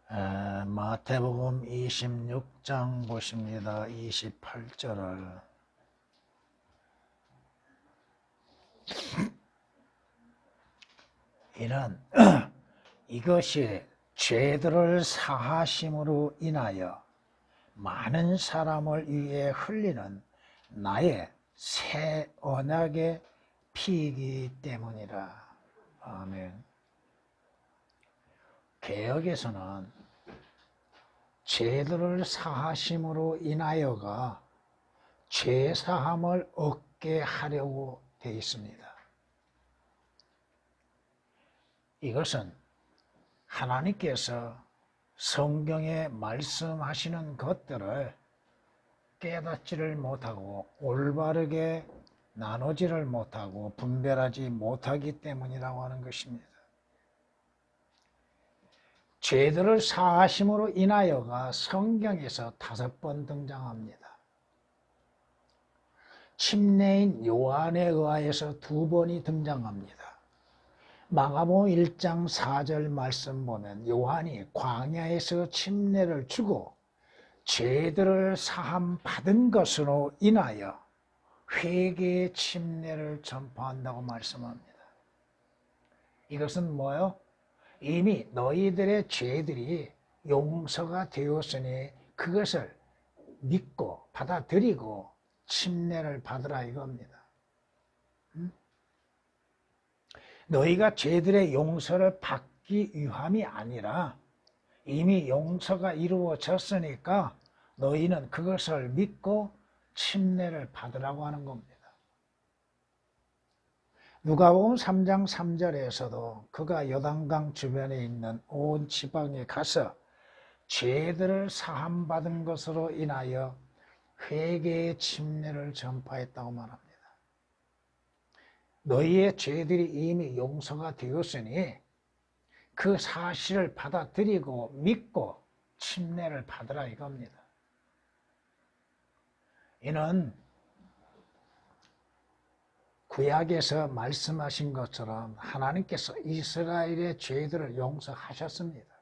마태복음 26장 보십니다. 28절을 이는 이것이 죄들을 사하심으로 인하여 많은 사람을 위해 흘리는 나의 새 언약의 피이기 때문이라. 아멘. 개역에서는 죄들을 사하심으로 인하여가 죄사함을 얻게 하려고 되어 있습니다. 이것은 하나님께서 성경에 말씀하시는 것들을 깨닫지를 못하고 올바르게 나누지를 못하고 분별하지 못하기 때문이라고 하는 것입니다. 죄들을 사하심으로 인하여가 성경에서 5번 등장합니다. 침례인 요한에 의하여서 2번이 등장합니다. 마가복음 1장 4절 말씀 보면 요한이 광야에서 침례를 주고 죄들을 사함 받은 것으로 인하여 회개의 침례를 전파한다고 말씀합니다. 이것은 뭐요? 이미 너희들의 죄들이 용서가 되었으니 그것을 믿고 받아들이고 침례를 받으라 이겁니다. 너희가 죄들의 용서를 받기 위함이 아니라 이미 용서가 이루어졌으니까 너희는 그것을 믿고 침례를 받으라고 하는 겁니다. 누가복음 3장 3절에서도 그가 요단강 주변에 있는 온 지방에 가서 죄들을 사함받은 것으로 인하여 회개의 침례를 전파했다고 말합니다. 너희의 죄들이 이미 용서가 되었으니 그 사실을 받아들이고 믿고 침례를 받으라 이겁니다. 이는 구약에서 말씀하신 것처럼 하나님께서 이스라엘의 죄들을 용서하셨습니다.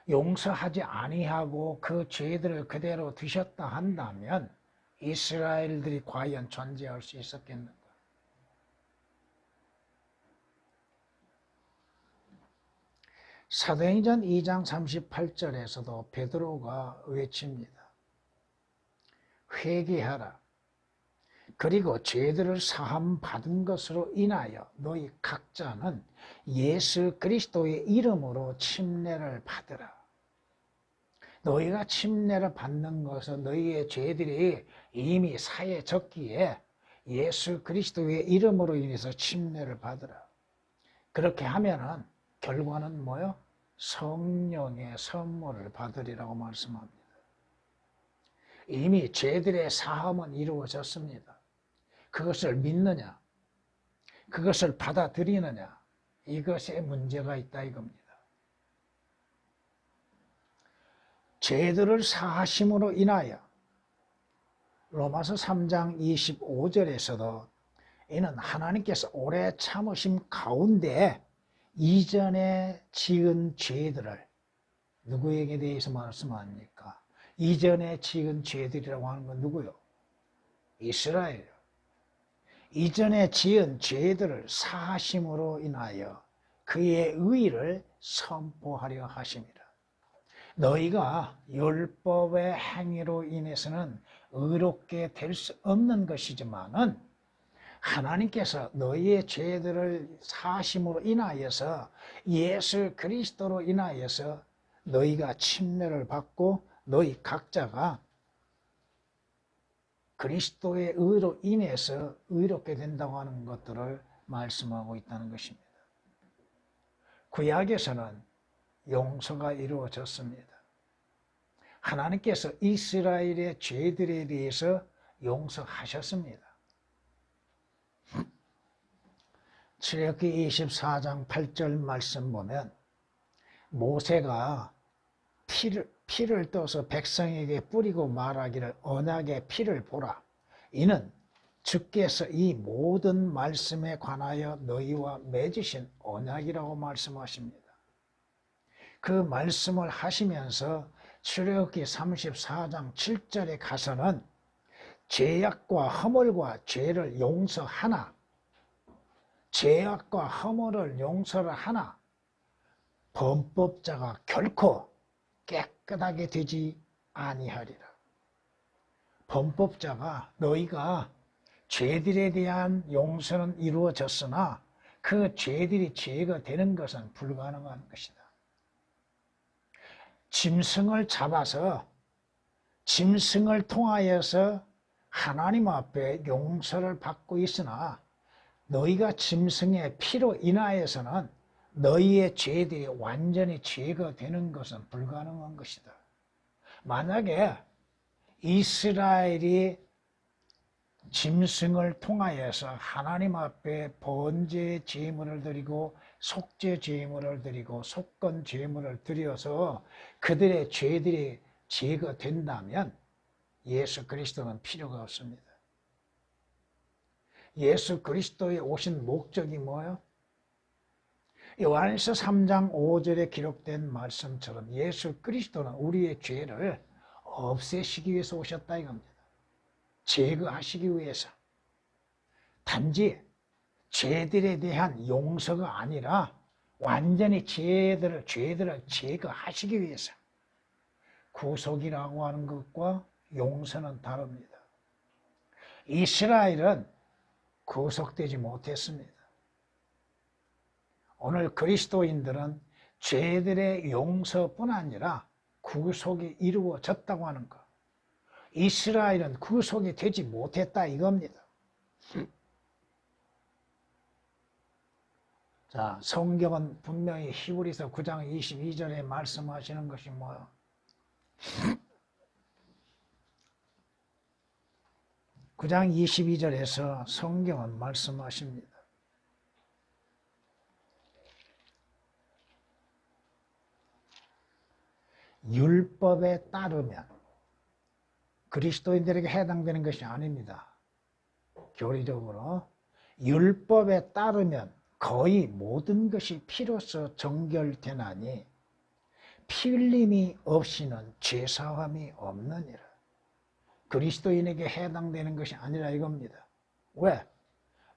용서하지 아니하고 그 죄들을 그대로 두셨다 한다면 이스라엘들이 과연 존재할 수 있었겠는가? 사도행전 2장 38절에서도 베드로가 외칩니다. 회개하라. 그리고 죄들을 사함 받은 것으로 인하여 너희 각자는 예수 그리스도의 이름으로 침례를 받으라. 너희가 침례를 받는 것은 너희의 죄들이 이미 사해졌기에 예수 그리스도의 이름으로 인해서 침례를 받으라. 그렇게 하면은 결과는 뭐요? 성령의 선물을 받으리라고 말씀합니다. 이미 죄들의 사함은 이루어졌습니다. 그것을 믿느냐, 그것을 받아들이느냐, 이것에 문제가 있다 이겁니다. 죄들을 사하심으로 인하여 로마서 3장 25절에서도 이는 하나님께서 오래 참으심 가운데 이전에 지은 죄들을 누구에게 대해서 말씀합니까? 이전에 지은 죄들이라고 하는 건 누구요? 이스라엘. 이전에 지은 죄들을 사하심으로 인하여 그의 의를 선포하려 하심이라. 너희가 율법의 행위로 인해서는 의롭게 될 수 없는 것이지만은 하나님께서 너희의 죄들을 사하심으로 인하여서 예수 그리스도로 인하여서 너희가 침례를 받고 너희 각자가 그리스도의 의로 인해서 의롭게 된다고 하는 것들을 말씀하고 있다는 것입니다. 구약에서는 용서가 이루어졌습니다. 하나님께서 이스라엘의 죄들에 대해서 용서하셨습니다. 출애굽기 24장 8절 말씀 보면 모세가 피를 떠서 백성에게 뿌리고 말하기를 언약의 피를 보라. 이는 주께서 이 모든 말씀에 관하여 너희와 맺으신 언약이라고 말씀하십니다. 그 말씀을 하시면서 출애굽기 34장 7절에 가서는 죄악과 허물과 죄를 용서하나, 죄악과 허물을 용서를 하나 범법자가 결코 깨끗하게 되지 아니하리라. 범법자가, 너희가 죄들에 대한 용서는 이루어졌으나 그 죄들이 죄가 되는 것은 불가능한 것이다. 짐승을 잡아서 짐승을 통하여서 하나님 앞에 용서를 받고 있으나 너희가 짐승의 피로 인하여서는 너희의 죄들이 완전히 죄가 되는 것은 불가능한 것이다. 만약에 이스라엘이 짐승을 통하여서 하나님 앞에 번제 제물을 드리고 속죄 제물을 드리고 속건 제물을 드려서 그들의 죄들이 죄가 된다면 예수 그리스도는 필요가 없습니다. 예수 그리스도의 오신 목적이 뭐예요? 요한일서 3장 5절에 기록된 말씀처럼 예수 그리스도는 우리의 죄를 없애시기 위해서 오셨다 이겁니다. 제거하시기 위해서. 단지 죄들에 대한 용서가 아니라 완전히 죄들을 제거하시기 위해서. 구속이라고 하는 것과 용서는 다릅니다. 이스라엘은 구속되지 못했습니다. 오늘 그리스도인들은 죄들의 용서뿐 아니라 구속이 이루어졌다고 하는 것. 이스라엘은 구속이 되지 못했다 이겁니다. 자, 성경은 분명히 히브리서 9장 22절에 말씀하시는 것이 뭐예요? 그 9장 22절에서 성경은 말씀하십니다. 율법에 따르면 그리스도인들에게 해당되는 것이 아닙니다. 교리적으로 율법에 따르면 거의 모든 것이 피로써 정결되나니 피 흘림이 없이는 죄사함이 없느니라. 그리스도인에게 해당되는 것이 아니라 이겁니다. 왜?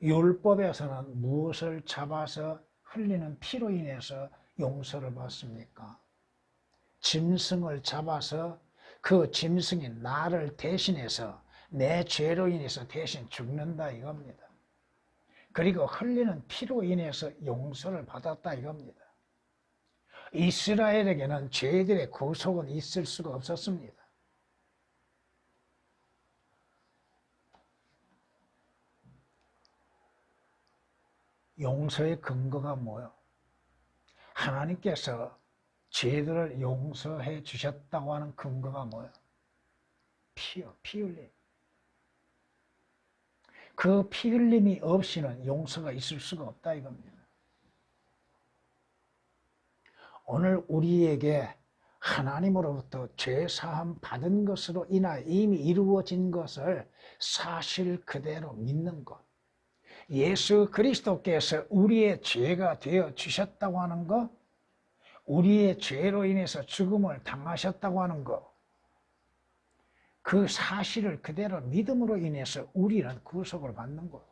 율법에서는 무엇을 잡아서 흘리는 피로 인해서 용서를 받습니까? 짐승을 잡아서 그 짐승이 나를 대신해서 내 죄로 인해서 대신 죽는다 이겁니다. 그리고 흘리는 피로 인해서 용서를 받았다 이겁니다. 이스라엘에게는 죄들의 구속은 있을 수가 없었습니다. 용서의 근거가 뭐예요? 하나님께서 죄들을 용서해 주셨다고 하는 근거가 뭐예요? 피요, 피 흘림. 그 피 흘림이 없이는 용서가 있을 수가 없다 이겁니다. 오늘 우리에게 하나님으로부터 죄 사함 받은 것으로 인하여 이미 이루어진 것을 사실 그대로 믿는 것. 예수 그리스도께서 우리의 죄가 되어 주셨다고 하는 것, 우리의 죄로 인해서 죽음을 당하셨다고 하는 것, 그 사실을 그대로 믿음으로 인해서 우리는 구속을 받는 것.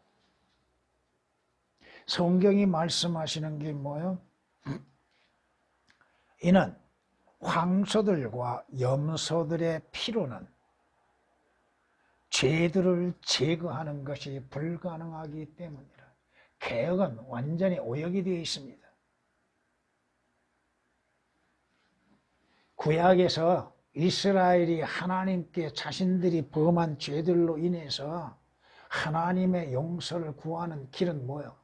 성경이 말씀하시는 게 뭐예요? 이는 황소들과 염소들의 피로는 죄들을 제거하는 것이 불가능하기 때문이라. 개혁은 완전히 오역이 되어 있습니다. 구약에서 이스라엘이 하나님께 자신들이 범한 죄들로 인해서 하나님의 용서를 구하는 길은 뭐예요?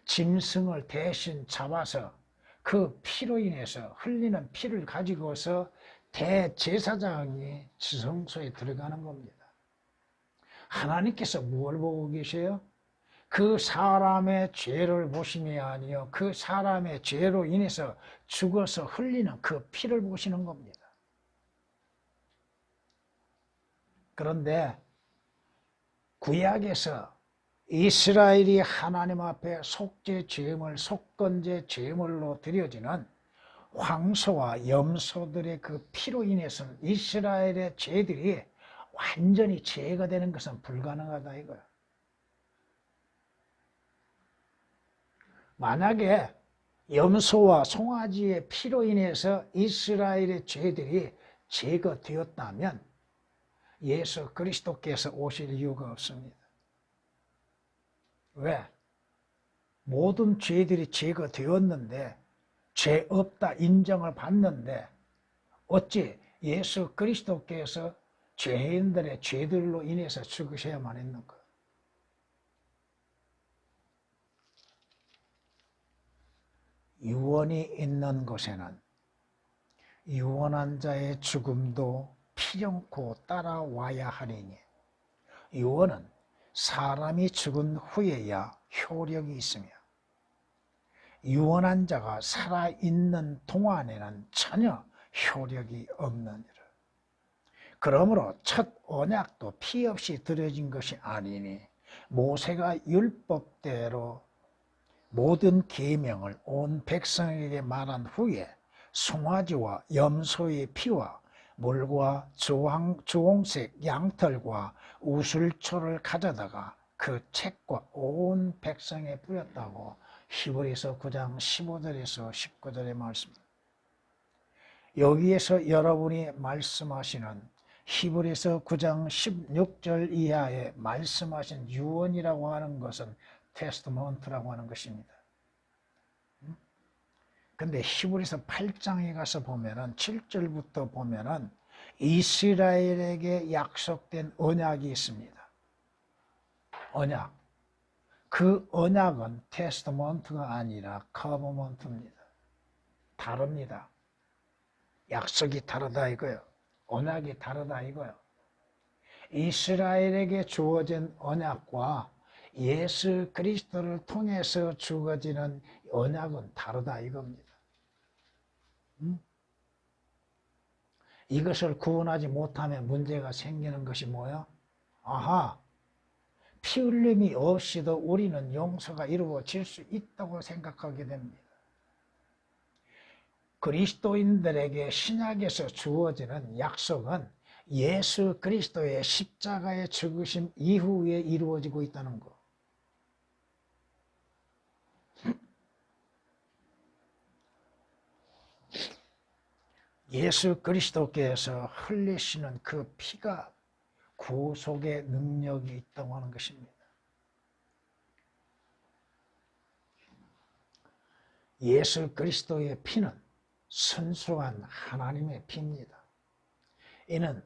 짐승을 대신 잡아서 그 피로 인해서 흘리는 피를 가지고서 대제사장이 지성소에 들어가는 겁니다. 하나님께서 무엇을 보고 계세요? 그 사람의 죄를 보심이 아니요 그 사람의 죄로 인해서 죽어서 흘리는 그 피를 보시는 겁니다. 그런데 구약에서 이스라엘이 하나님 앞에 속죄 제물, 속건제 제물로 드려지는 황소와 염소들의 그 피로 인해서는 이스라엘의 죄들이 완전히 제거되는 것은 불가능하다 이거야. 만약에 염소와 송아지의 피로 인해서 이스라엘의 죄들이 제거되었다면 예수 그리스도께서 오실 이유가 없습니다. 왜? 모든 죄들이 제거되었는데 죄 없다 인정을 받는데 어찌 예수 그리스도께서 죄인들의 죄들로 인해서 죽으셔야만 했는가? 유언이 있는 곳에는 유언한 자의 죽음도 필연코 따라와야 하리니 유언은 사람이 죽은 후에야 효력이 있으며 유언한 자가 살아있는 동안에는 전혀 효력이 없느니라. 그러므로 첫 언약도 피 없이 드려진 것이 아니니 모세가 율법대로 모든 계명을 온 백성에게 말한 후에 송아지와 염소의 피와 물과 주홍색 양털과 우슬초를 가져다가 그 책과 온 백성에 뿌렸다고 히브리서 9장 15절에서 19절의 말씀입니다. 여기에서 여러분이 말씀하시는 히브리서 9장 16절 이하에 말씀하신 유언이라고 하는 것은 테스트먼트라고 하는 것입니다. 근데 히브리서 8장에 가서 보면은 7절부터 보면은 이스라엘에게 약속된 언약이 있습니다. 언약. 그 언약은 테스트먼트가 아니라 커버먼트입니다. 다릅니다. 약속이 다르다 이거요. 언약이 다르다 이거요. 이스라엘에게 주어진 언약과 예수 그리스도를 통해서 주어지는 언약은 다르다 이겁니다. 이것을 구원하지 못하면 문제가 생기는 것이 뭐야? 아하, 피 흘림이 없이도 우리는 용서가 이루어질 수 있다고 생각하게 됩니다. 그리스도인들에게 신약에서 주어지는 약속은 예수 그리스도의 십자가의 죽으심 이후에 이루어지고 있다는 것. 예수 그리스도께서 흘리시는 그 피가 구속의 능력이 있다고 하는 것입니다. 예수 그리스도의 피는 순수한 하나님의 피입니다. 이는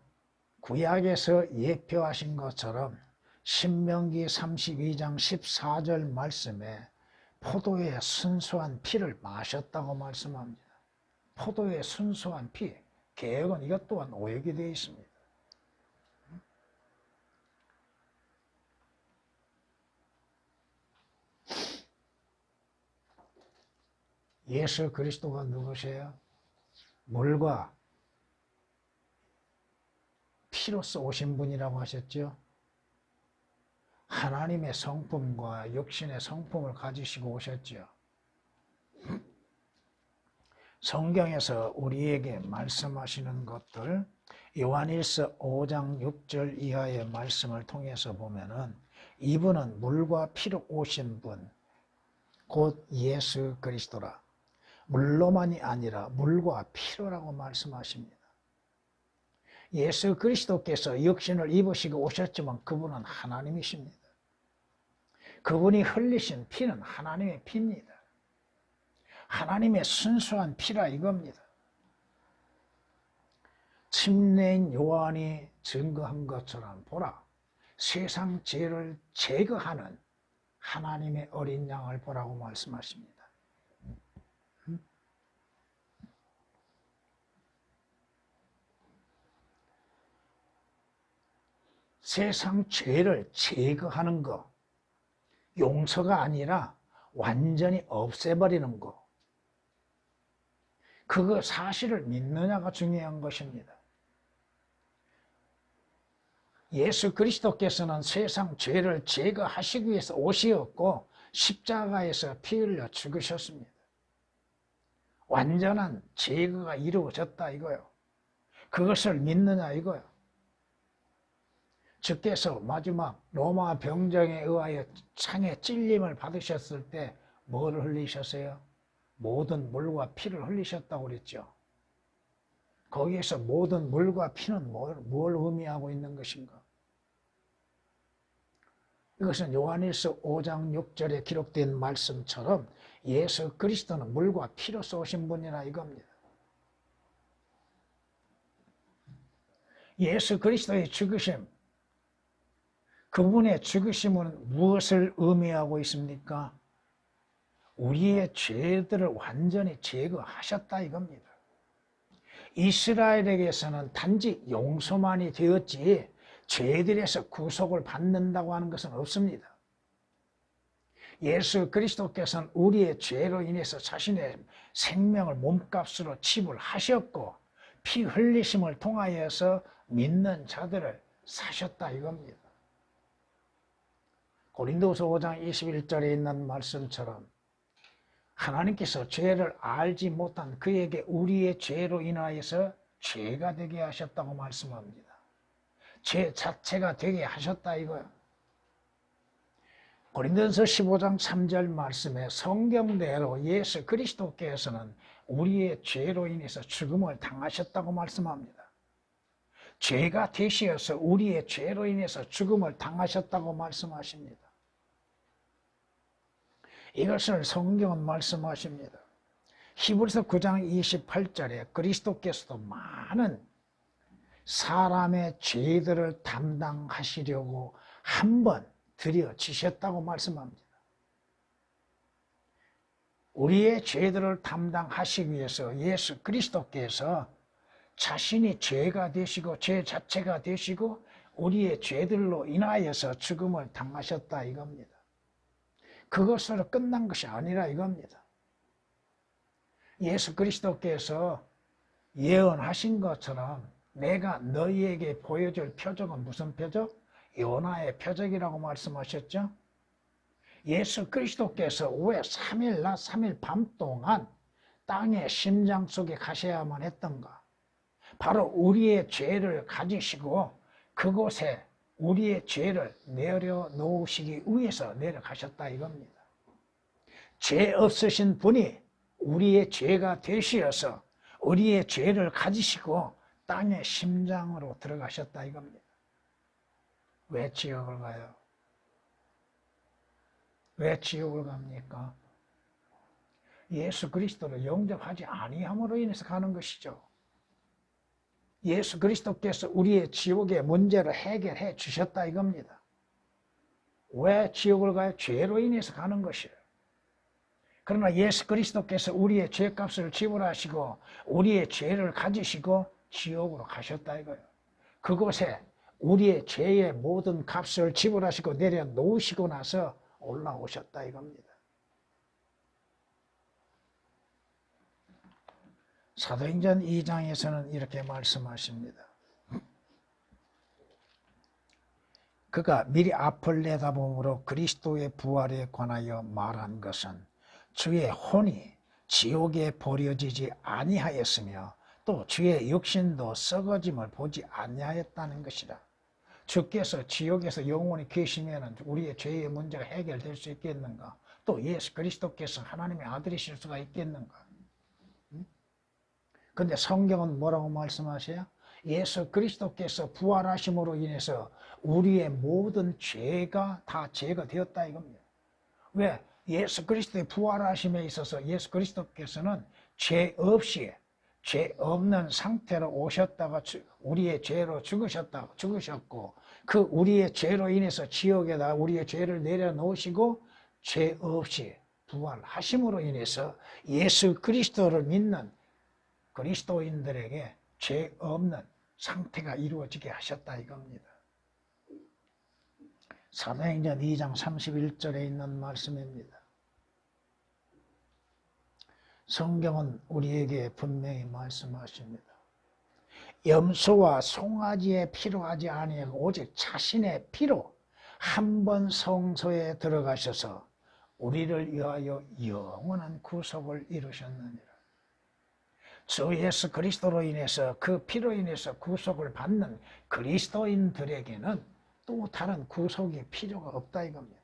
구약에서 예표하신 것처럼 신명기 32장 14절 말씀에 포도의 순수한 피를 마셨다고 말씀합니다. 포도의 순수한 피, 개혁은 이것 또한 오역이 되어 있습니다. 예수 그리스도가 누구세요? 물과 피로써 오신 분이라고 하셨죠? 하나님의 성품과 육신의 성품을 가지시고 오셨죠. 성경에서 우리에게 말씀하시는 것들, 요한일서 5장 6절 이하의 말씀을 통해서 보면은 이분은 물과 피로 오신 분, 곧 예수 그리스도라. 물로만이 아니라 물과 피로라고 말씀하십니다. 예수 그리스도께서 육신을 입으시고 오셨지만 그분은 하나님이십니다. 그분이 흘리신 피는 하나님의 피입니다. 하나님의 순수한 피라 이겁니다. 침례인 요한이 증거한 것처럼 보라, 세상 죄를 제거하는 하나님의 어린 양을 보라고 말씀하십니다. 세상 죄를 제거하는 것, 용서가 아니라 완전히 없애버리는 것, 그거 사실을 믿느냐가 중요한 것입니다. 예수 그리스도께서는 세상 죄를 제거하시기 위해서 오시었고 십자가에서 피 흘려 죽으셨습니다. 완전한 제거가 이루어졌다 이거요. 그것을 믿느냐 이거요. 주께서 마지막 로마 병정에 의하여 창에 찔림을 받으셨을 때 뭘 흘리셨어요? 모든 물과 피를 흘리셨다고 그랬죠. 거기에서 모든 물과 피는 뭘 의미하고 있는 것인가? 이것은 요한일서 5장 6절에 기록된 말씀처럼 예수 그리스도는 물과 피로 쏘신 분이라 이겁니다. 예수 그리스도의 죽으심, 그분의 죽으심은 무엇을 의미하고 있습니까? 우리의 죄들을 완전히 제거하셨다 이겁니다. 이스라엘에게서는 단지 용서만이 되었지 죄들에서 구속을 받는다고 하는 것은 없습니다. 예수 그리스도께서는 우리의 죄로 인해서 자신의 생명을 몸값으로 지불하셨고 피 흘리심을 통하여서 믿는 자들을 사셨다 이겁니다. 고린도후서 5장 21절에 있는 말씀처럼 하나님께서 죄를 알지 못한 그에게 우리의 죄로 인하여서 죄가 되게 하셨다고 말씀합니다. 죄 자체가 되게 하셨다 이거야. 고린도전서 15장 3절 말씀에 성경대로 예수 그리스도께서는 우리의 죄로 인해서 죽음을 당하셨다고 말씀합니다. 죄가 되시어서 우리의 죄로 인해서 죽음을 당하셨다고 말씀하십니다. 이것을 성경은 말씀하십니다. 히브리서 9장 28절에 그리스도께서도 많은 사람의 죄들을 담당하시려고 한 번 들여지셨다고 말씀합니다. 우리의 죄들을 담당하시기 위해서 예수 그리스도께서 자신이 죄가 되시고 죄 자체가 되시고 우리의 죄들로 인하여서 죽음을 당하셨다 이겁니다. 그것으로 끝난 것이 아니라 이겁니다. 예수 그리스도께서 예언하신 것처럼 내가 너희에게 보여줄 표적은 무슨 표적? 요나의 표적이라고 말씀하셨죠. 예수 그리스도께서 왜 3일 낮 3일 밤 동안 땅의 심장 속에 가셔야만 했던가? 바로 우리의 죄를 가지시고 그곳에 우리의 죄를 내려놓으시기 위해서 내려가셨다 이겁니다. 죄 없으신 분이 우리의 죄가 되시어서 우리의 죄를 가지시고 땅의 심장으로 들어가셨다 이겁니다. 왜 지옥을 가요? 왜 지옥을 갑니까? 예수 그리스도를 영접하지 아니함으로 인해서 가는 것이죠. 예수 그리스도께서 우리의 지옥의 문제를 해결해 주셨다 이겁니다. 왜 지옥을 가요? 죄로 인해서 가는 것이에요. 그러나 예수 그리스도께서 우리의 죄값을 지불하시고 우리의 죄를 가지시고 지옥으로 가셨다 이거예요. 그곳에 우리의 죄의 모든 값을 지불하시고 내려놓으시고 나서 올라오셨다 이겁니다. 사도행전 2장에서는 이렇게 말씀하십니다. 그가 미리 앞을 내다봄으로 그리스도의 부활에 관하여 말한 것은 주의 혼이 지옥에 버려지지 아니하였으며 또 주의 육신도 썩어짐을 보지 아니하였다는 것이라. 주께서 지옥에서 영원히 계시면 우리의 죄의 문제가 해결될 수 있겠는가? 또 예수 그리스도께서 하나님의 아들이실 수가 있겠는가? 근데 성경은 뭐라고 말씀하세요? 예수 그리스도께서 부활하심으로 인해서 우리의 모든 죄가 다 제거되었다 이겁니다. 왜? 예수 그리스도의 부활하심에 있어서 예수 그리스도께서는 죄 없이 죄 없는 상태로 오셨다가 우리의 죄로 죽으셨고 그 우리의 죄로 인해서 지옥에다 우리의 죄를 내려놓으시고 죄 없이 부활하심으로 인해서 예수 그리스도를 믿는 그리스도인들에게 죄 없는 상태가 이루어지게 하셨다 이겁니다. 사도행전 2장 31절에 있는 말씀입니다. 성경은 우리에게 분명히 말씀하십니다. 염소와 송아지의 피로 하지 아니하고 오직 자신의 피로 한 번 성소에 들어가셔서 우리를 위하여 영원한 구속을 이루셨느니라. 주 예수 그리스도로 인해서 그 피로 인해서 구속을 받는 그리스도인들에게는 또 다른 구속이 필요가 없다 이겁니다.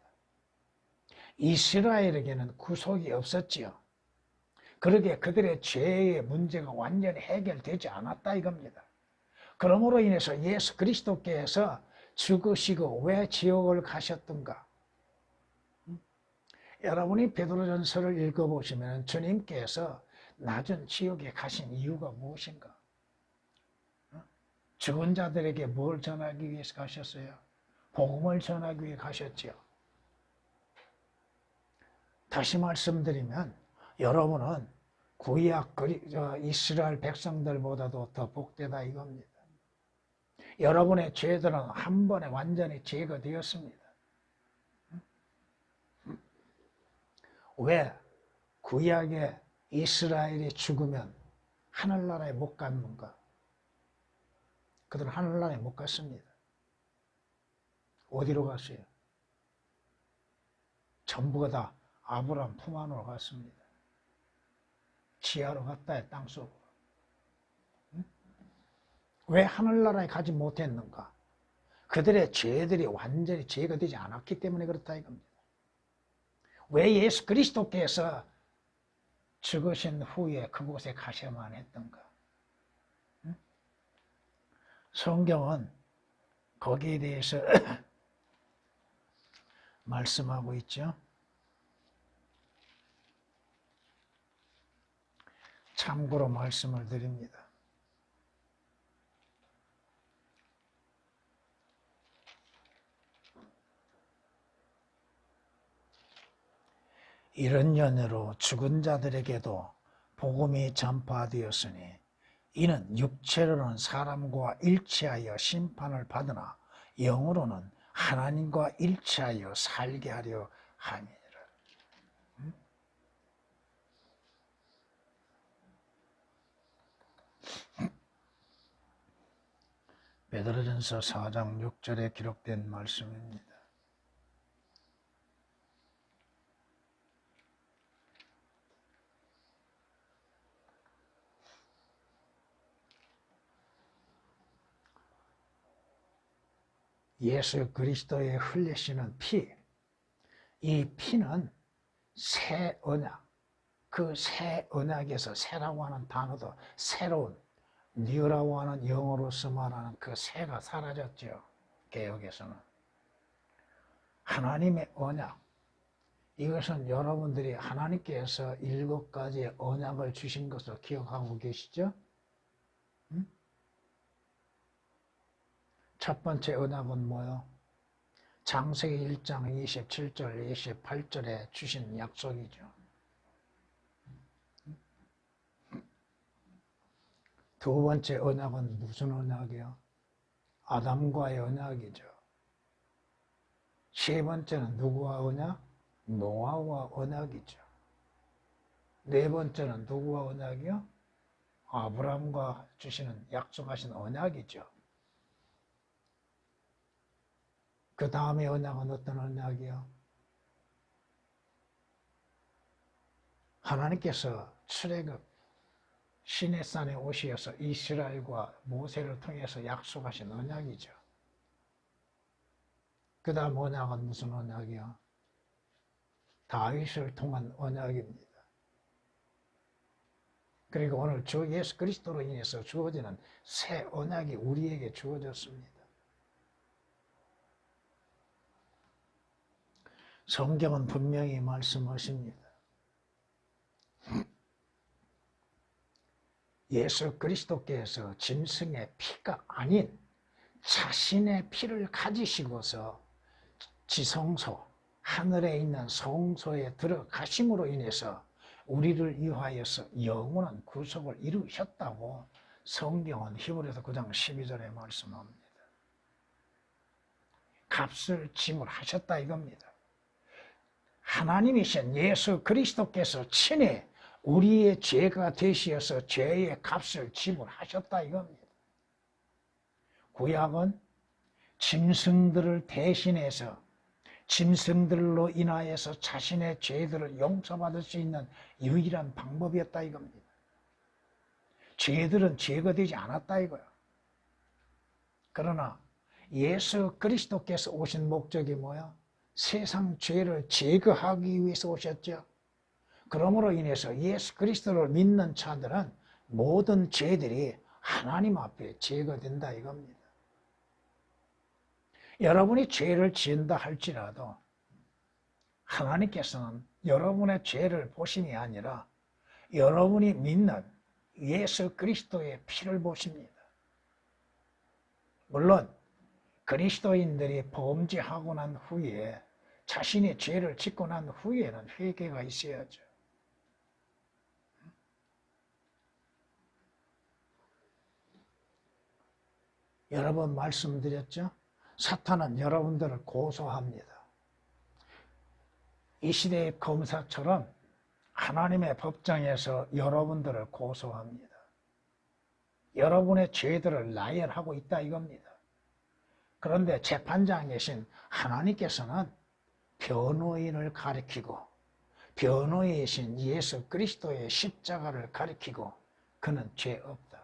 이스라엘에게는 구속이 없었지요. 그러기에 그들의 죄의 문제가 완전히 해결되지 않았다 이겁니다. 그러므로 인해서 예수 그리스도께서 죽으시고 왜 지옥을 가셨던가? 여러분이 베드로전서를 읽어보시면 주님께서 낮은 지옥에 가신 이유가 무엇인가? 죽은 자들에게 뭘 전하기 위해서 가셨어요? 복음을 전하기 위해 가셨지요. 다시 말씀드리면 여러분은 구약 이스라엘 백성들보다도 더 복되다 이겁니다. 여러분의 죄들은 한 번에 완전히 제거되었습니다. 왜 구약의 이스라엘이 죽으면 하늘나라에 못 갔는가? 그들은 하늘나라에 못 갔습니다. 어디로 갔어요? 전부가 다 아브라함 품 안으로 갔습니다. 지하로 갔다 땅속으로. 왜 하늘나라에 가지 못했는가? 그들의 죄들이 완전히 제거되지 않았기 때문에 그렇다 이겁니다. 왜 예수 그리스도께서 죽으신 후에 그곳에 가셔야만 했던가? 성경은 거기에 대해서 말씀하고 있죠. 참고로 말씀을 드립니다. 이런 연유로 죽은 자들에게도 복음이 전파되었으니 이는 육체로는 사람과 일치하여 심판을 받으나 영으로는 하나님과 일치하여 살게 하려 함이니라. 베드로전서 4장 6절에 기록된 말씀입니다. 예수 그리스도의 흘리시는 피, 이 피는 새 언약, 그 새 언약에서 새라고 하는 단어도 새로운, 뉴라고 하는 영어로서 말하는 그 새가 사라졌죠. 개역에서는. 하나님의 언약, 이것은 여러분들이 하나님께서 7가지의 언약을 주신 것을 기억하고 계시죠? 첫 번째 언약은 뭐요? 창세기 1장 27절, 28절에 주신 약속이죠. 두 번째 언약은 무슨 언약이요? 아담과의 언약이죠. 세 번째는 누구와 언약? 노아와 언약이죠. 네 번째는 누구와 언약이요? 아브라함과 주시는 약속하신 언약이죠. 그 다음에 언약은 어떤 언약이요? 하나님께서 출애굽 시내산에 오셔서 이스라엘과 모세를 통해서 약속하신 언약이죠. 그 다음 언약은 무슨 언약이요? 다윗을 통한 언약입니다. 그리고 오늘 주 예수 그리스도로 인해서 주어지는 새 언약이 우리에게 주어졌습니다. 성경은 분명히 말씀하십니다. 예수 그리스도께서 짐승의 피가 아닌 자신의 피를 가지시고서 지성소, 하늘에 있는 성소에 들어가심으로 인해서 우리를 위하여서 영원한 구속을 이루셨다고 성경은 히브리서 9장 12절에 말씀합니다. 값을 지불하셨다 이겁니다. 하나님이신 예수 그리스도께서 친히 우리의 죄가 되시어서 죄의 값을 지불하셨다 이겁니다. 구약은 짐승들을 대신해서 짐승들로 인하여서 자신의 죄들을 용서받을 수 있는 유일한 방법이었다 이겁니다. 죄들은 제거되지 않았다 이거야. 그러나 예수 그리스도께서 오신 목적이 뭐야? 세상 죄를 제거하기 위해서 오셨죠. 그러므로 인해서 예수 그리스도를 믿는 자들은 모든 죄들이 하나님 앞에 제거된다 이겁니다. 여러분이 죄를 지은다 할지라도 하나님께서는 여러분의 죄를 보심이 아니라 여러분이 믿는 예수 그리스도의 피를 보십니다. 물론 그리스도인들이 범죄하고 난 후에 자신의 죄를 짓고 난 후에는 회개가 있어야죠. 여러 번 말씀드렸죠? 사탄은 여러분들을 고소합니다. 이 시대의 검사처럼 하나님의 법정에서 여러분들을 고소합니다. 여러분의 죄들을 나열하고 있다 이겁니다. 그런데 재판장에 계신 하나님께서는 변호인을 가리키고 변호인이신 예수 그리스도의 십자가를 가리키고 그는 죄 없다.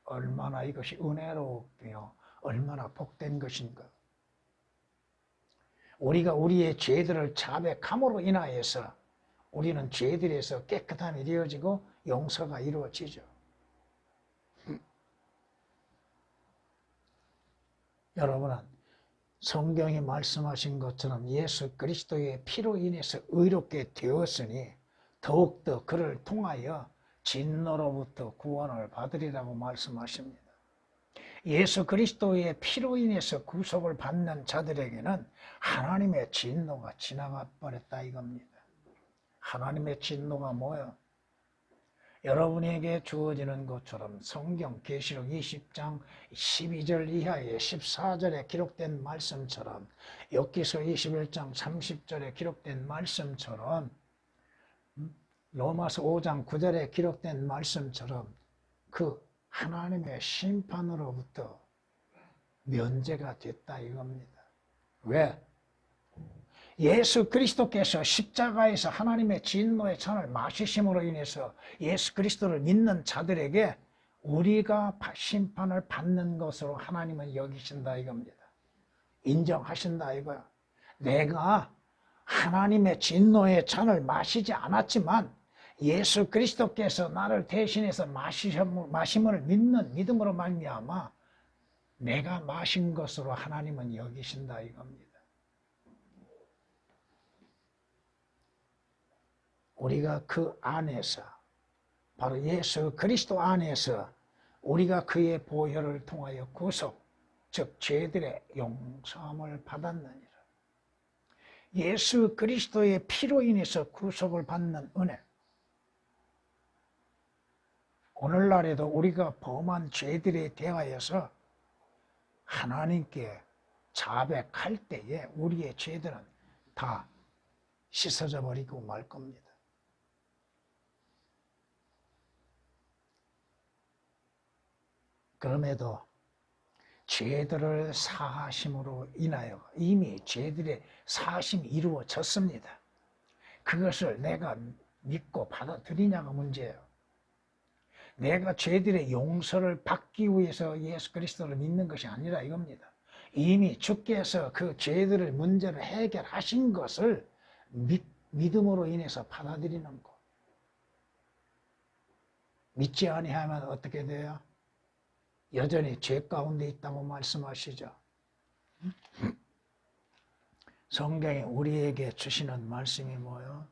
얼마나 이것이 은혜롭며 얼마나 복된 것인가. 우리가 우리의 죄들을 자백함으로 인하여서 우리는 죄들에서 깨끗함이 되어지고 용서가 이루어지죠. 여러분은 성경이 말씀하신 것처럼 예수 그리스도의 피로 인해서 의롭게 되었으니 더욱더 그를 통하여 진노로부터 구원을 받으리라고 말씀하십니다. 예수 그리스도의 피로 인해서 구속을 받는 자들에게는 하나님의 진노가 지나가 버렸다 이겁니다. 하나님의 진노가 뭐예요? 여러분에게 주어지는 것처럼 성경 계시록 20장 12절 이하에 14절에 기록된 말씀처럼 욥기서 21장 30절에 기록된 말씀처럼 로마서 5장 9절에 기록된 말씀처럼 그 하나님의 심판으로부터 면제가 됐다 이겁니다. 왜? 예수 그리스도께서 십자가에서 하나님의 진노의 잔을 마시심으로 인해서 예수 그리스도를 믿는 자들에게 우리가 심판을 받는 것으로 하나님은 여기신다 이겁니다. 인정하신다 이거야. 내가 하나님의 진노의 잔을 마시지 않았지만 예수 그리스도께서 나를 대신해서 마심을 믿는 믿음으로 말미암아 내가 마신 것으로 하나님은 여기신다 이겁니다. 우리가 그 안에서 바로 예수 그리스도 안에서 우리가 그의 보혈을 통하여 구속, 즉 죄들의 용서함을 받았느니라. 예수 그리스도의 피로 인해서 구속을 받는 은혜. 오늘날에도 우리가 범한 죄들에 대하여서 하나님께 자백할 때에 우리의 죄들은 다 씻어져 버리고 말 겁니다. 그럼에도 죄들을 사하심으로 인하여 이미 죄들의 사하심이 이루어졌습니다. 그것을 내가 믿고 받아들이냐가 문제예요. 내가 죄들의 용서를 받기 위해서 예수 그리스도를 믿는 것이 아니라 이겁니다. 이미 주께서 그 죄들의 문제를 해결하신 것을 믿음으로 인해서 받아들이는 것. 믿지 아니하면 어떻게 돼요? 여전히 죄 가운데 있다고 말씀하시죠. 성경이 우리에게 주시는 말씀이 뭐예요?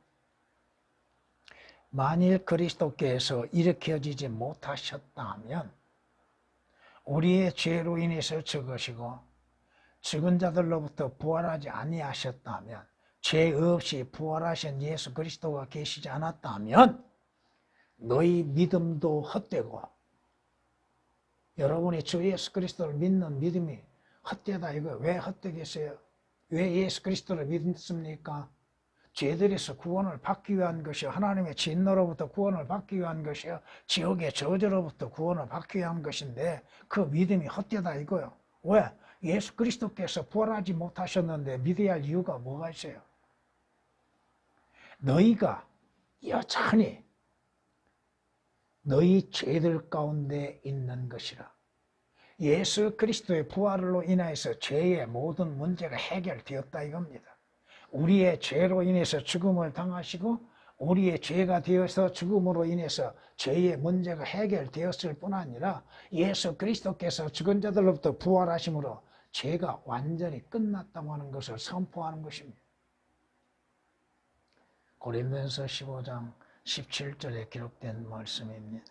만일 그리스도께서 일으켜지지 못하셨다면 우리의 죄로 인해서 죽으시고 죽은 자들로부터 부활하지 아니하셨다면 죄 없이 부활하신 예수 그리스도가 계시지 않았다면 너희 믿음도 헛되고 여러분이 주 예수 그리스도를 믿는 믿음이 헛되다 이거. 왜 헛되겠어요? 왜 예수 그리스도를 믿습니까? 죄들에서 구원을 받기 위한 것이요 하나님의 진노로부터 구원을 받기 위한 것이요 지옥의 저주로부터 구원을 받기 위한 것인데 그 믿음이 헛되다 이거요. 왜? 예수 그리스도께서 부활하지 못하셨는데 믿어야 할 이유가 뭐가 있어요? 너희가 여전히 너희 죄들 가운데 있는 것이라. 예수 그리스도의 부활로 인하여서 죄의 모든 문제가 해결되었다 이겁니다. 우리의 죄로 인해서 죽음을 당하시고 우리의 죄가 되어서 죽음으로 인해서 죄의 문제가 해결되었을 뿐 아니라 예수 그리스도께서 죽은 자들로부터 부활하심으로 죄가 완전히 끝났다고 하는 것을 선포하는 것입니다. 고린도전서 15장 17절에 기록된 말씀입니다.